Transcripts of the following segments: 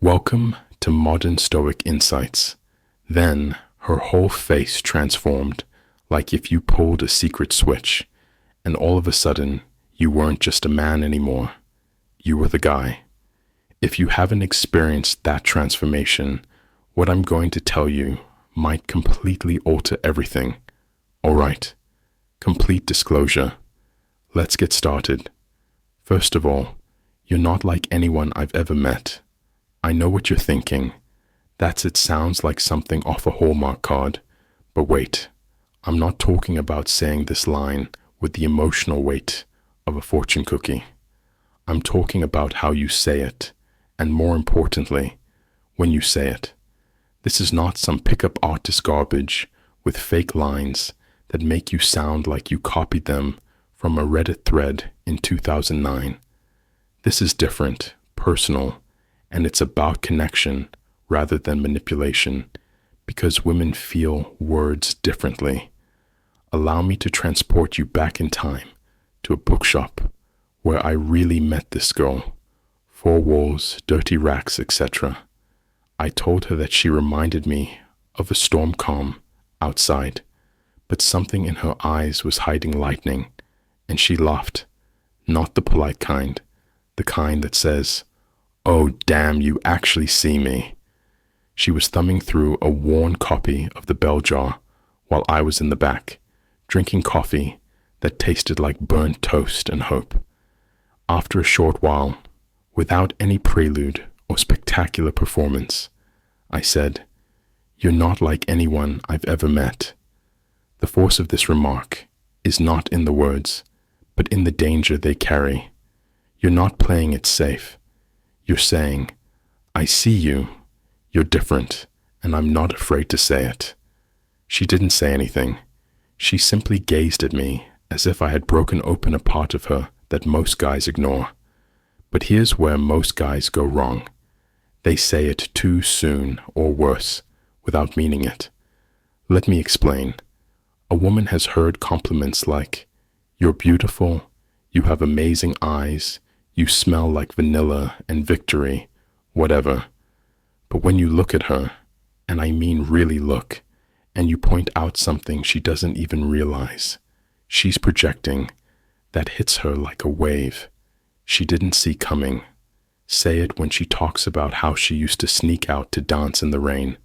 Welcome to Modern Stoic Insights. Then her whole face transformed, like if you pulled a secret switch, and all of a sudden you weren't just a man anymore. You were the guy. If you haven't experienced that transformation, what I'm going to tell you might completely alter everything. All right, complete disclosure. Let's get started. First of all, you're not like anyone I've ever met. I know what you're thinking. It sounds like something off a Hallmark card. But wait, I'm not talking about saying this line with the emotional weight of a fortune cookie. I'm talking about how you say it, and more importantly, when you say it. This is not some pickup artist garbage with fake lines that make you sound like you copied them from a Reddit thread in 2009. This is different, personal, and it's about connection rather than manipulation, because women feel words differently. Allow me to transport you back in time to a bookshop where I really met this girl. 4 walls, dirty racks, etc. I told her that she reminded me of a storm calm outside, but something in her eyes was hiding lightning, and she laughed. Not the polite kind, the kind that says, "Oh damn, you actually see me." She was thumbing through a worn copy of The Bell Jar while I was in the back, drinking coffee that tasted like burnt toast and hope. After a short while, without any prelude or spectacular performance, I said, "You're not like anyone I've ever met." The force of this remark is not in the words, but in the danger they carry. You're not playing it safe. You're saying, "I see you. You're different, and I'm not afraid to say it." She didn't say anything. She simply gazed at me as if I had broken open a part of her that most guys ignore. But here's where most guys go wrong. They say it too soon, or worse, without meaning it. Let me explain. A woman has heard compliments like, "You're beautiful, you have amazing eyes, you smell like vanilla and victory," whatever. But when you look at her, and I mean really look, and you point out something she doesn't even realize, she's projecting, that hits her like a wave she didn't see coming. Say it when she talks about how she used to sneak out to dance in the rain.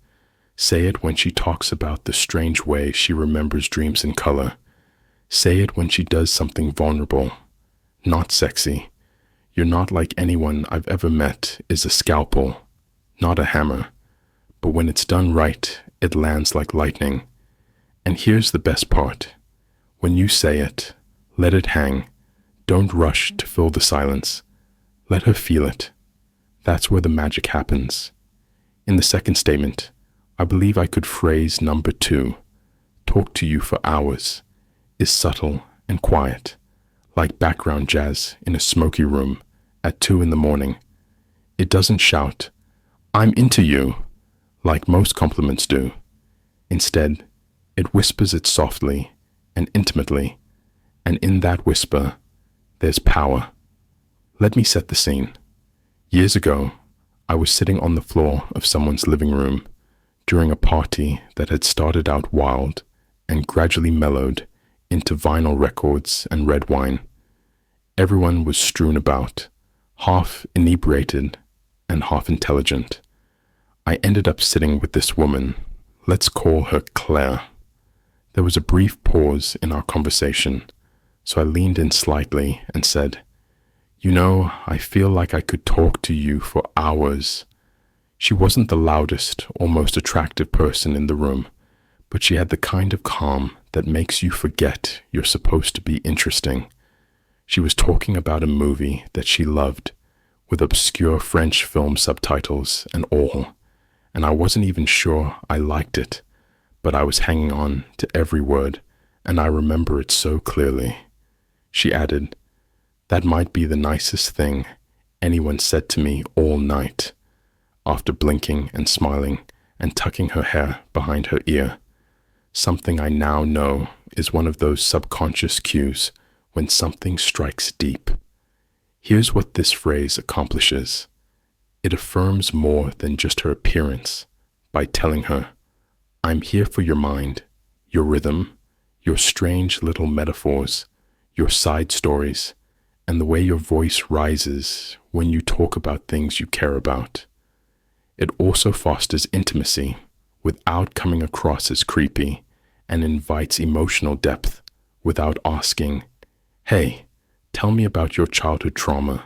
Say it when she talks about the strange way she remembers dreams in color. Say it when she does something vulnerable, not sexy. "You're not like anyone I've ever met" is a scalpel, not a hammer. But when it's done right, it lands like lightning. And here's the best part. When you say it, let it hang. Don't rush to fill the silence. Let her feel it. That's where the magic happens. In the second statement, I believe I could phrase number 2, "talk to you for hours," is subtle and quiet, like background jazz in a smoky room at 2 in the morning. It doesn't shout, "I'm into you," like most compliments do. Instead, it whispers it softly and intimately, and in that whisper, there's power. Let me set the scene. Years ago, I was sitting on the floor of someone's living room during a party that had started out wild and gradually mellowed into vinyl records and red wine. Everyone was strewn about, half inebriated and half intelligent. I ended up sitting with this woman. Let's call her Claire. There was a brief pause in our conversation, so I leaned in slightly and said, "You know, I feel like I could talk to you for hours." She wasn't the loudest or most attractive person in the room, but she had the kind of calm that makes you forget you're supposed to be interesting. She was talking about a movie that she loved, with obscure French film subtitles and all, and I wasn't even sure I liked it, but I was hanging on to every word, and I remember it so clearly. She added, "That might be the nicest thing anyone said to me all night," after blinking and smiling and tucking her hair behind her ear. Something I now know is one of those subconscious cues when something strikes deep. Here's what this phrase accomplishes. It affirms more than just her appearance by telling her, I'm here for your mind, your rhythm, your strange little metaphors, your side stories, and the way your voice rises when you talk about things you care about. It also fosters intimacy without coming across as creepy and invites emotional depth without asking, hey, tell me about your childhood trauma.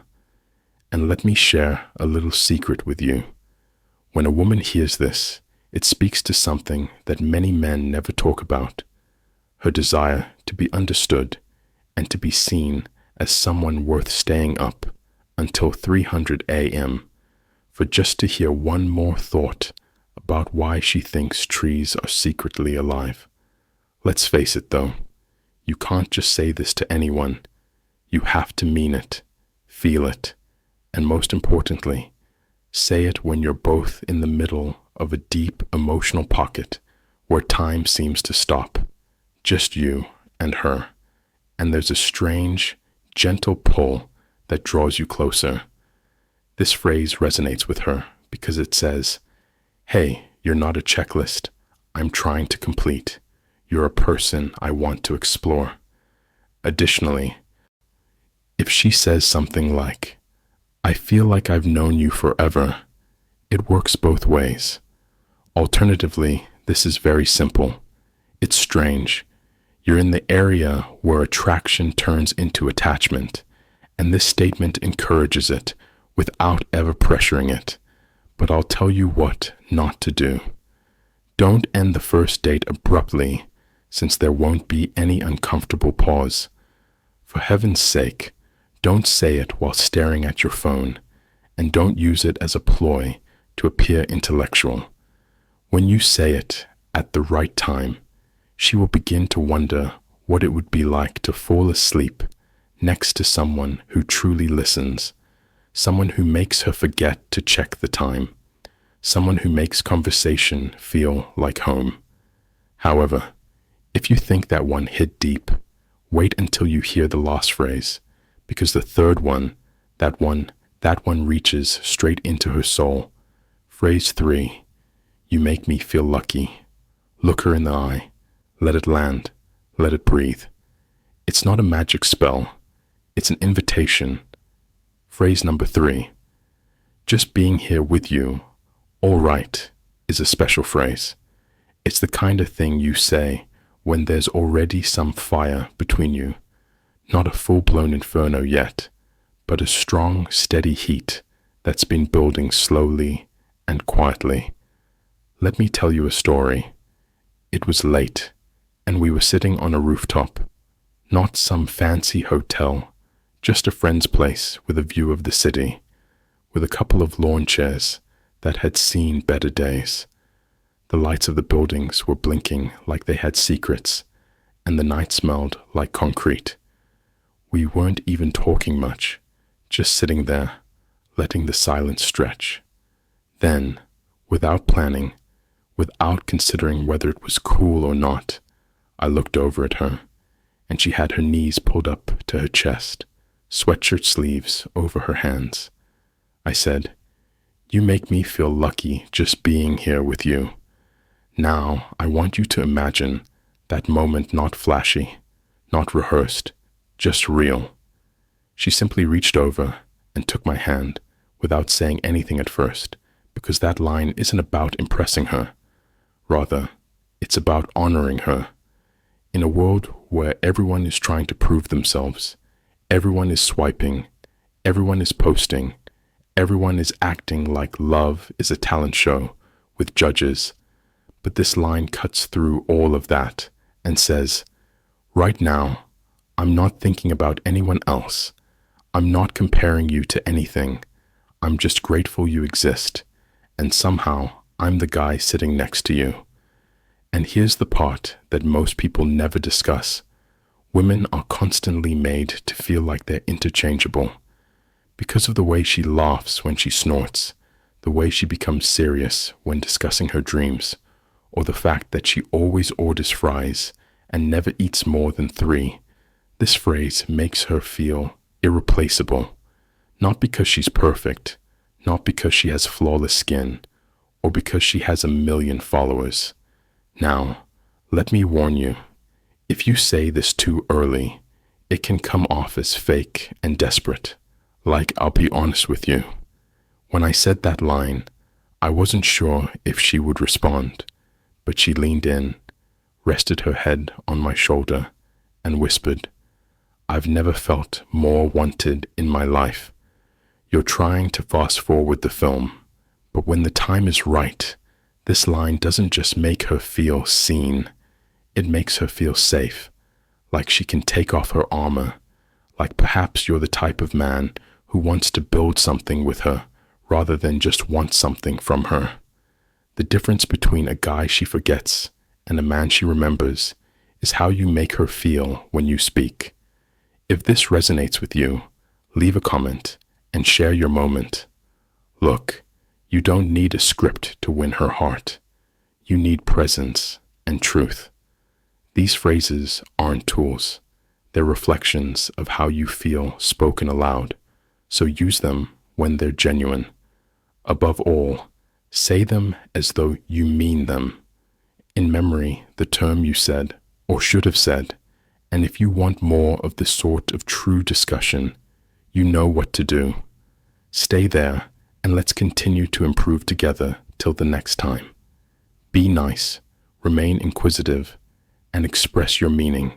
And let me share a little secret with you. When a woman hears this, it speaks to something that many men never talk about, her desire to be understood and to be seen as someone worth staying up until 300 a.m. for just to hear one more thought about why she thinks trees are secretly alive. Let's face it though, you can't just say this to anyone. You have to mean it, feel it, and most importantly, say it when you're both in the middle of a deep emotional pocket where time seems to stop, just you and her, and there's a strange, gentle pull that draws you closer. This phrase resonates with her because it says, hey, you're not a checklist I'm trying to complete. You're a person I want to explore. Additionally, if she says something like, I feel like I've known you forever, it works both ways. Alternatively, this is very simple. It's strange. You're in the area where attraction turns into attachment, and this statement encourages it without ever pressuring it. But I'll tell you what not to do. Don't end the first date abruptly, since there won't be any uncomfortable pause. For heaven's sake, don't say it while staring at your phone, and don't use it as a ploy to appear intellectual. When you say it at the right time, she will begin to wonder what it would be like to fall asleep next to someone who truly listens, someone who makes her forget to check the time, someone who makes conversation feel like home. However, if you think that one hit deep, wait until you hear the last phrase, because the third one, that one reaches straight into her soul. Phrase 3, you make me feel lucky. Look her in the eye. Let it land. Let it breathe. It's not a magic spell. It's an invitation. Phrase number 3, just being here with you, all right, is a special phrase. It's the kind of thing you say when there's already some fire between you. Not a full-blown inferno yet, but a strong, steady heat that's been building slowly and quietly. Let me tell you a story. It was late, and we were sitting on a rooftop, not some fancy hotel, just a friend's place with a view of the city, with a couple of lawn chairs that had seen better days. The lights of the buildings were blinking like they had secrets, and the night smelled like concrete. We weren't even talking much, just sitting there, letting the silence stretch. Then, without planning, without considering whether it was cool or not, I looked over at her, and she had her knees pulled up to her chest, sweatshirt sleeves over her hands. I said, you make me feel lucky just being here with you. Now I want you to imagine that moment not flashy, not rehearsed, just real. She simply reached over and took my hand without saying anything at first, because that line isn't about impressing her. Rather, it's about honoring her. In a world where everyone is trying to prove themselves, everyone is swiping, everyone is posting, everyone is acting like love is a talent show with judges. But this line cuts through all of that and says, right now, I'm not thinking about anyone else. I'm not comparing you to anything. I'm just grateful you exist, and somehow I'm the guy sitting next to you. And here's the part that most people never discuss. Women are constantly made to feel like they're interchangeable. Because of the way she laughs when she snorts, the way she becomes serious when discussing her dreams, or the fact that she always orders fries and never eats more than 3, this phrase makes her feel irreplaceable. Not because she's perfect, not because she has flawless skin or because she has a million followers. Now, let me warn you, if you say this too early, it can come off as fake and desperate. Like, I'll be honest with you. When I said that line, I wasn't sure if she would respond, but she leaned in, rested her head on my shoulder, and whispered, "I've never felt more wanted in my life. You're trying to fast forward the film, but when the time is right, this line doesn't just make her feel seen, it makes her feel safe, like she can take off her armor, like perhaps you're the type of man who wants to build something with her rather than just want something from her. The difference between a guy she forgets and a man she remembers is how you make her feel when you speak. If this resonates with you, leave a comment and share your moment. Look, you don't need a script to win her heart. You need presence and truth. These phrases aren't tools. They're reflections of how you feel spoken aloud, so use them when they're genuine. Above all, say them as though you mean them. In memory, the term you said or should have said, and if you want more of this sort of true discussion, you know what to do. Stay there and let's continue to improve together till the next time. Be nice, remain inquisitive, and express your meaning.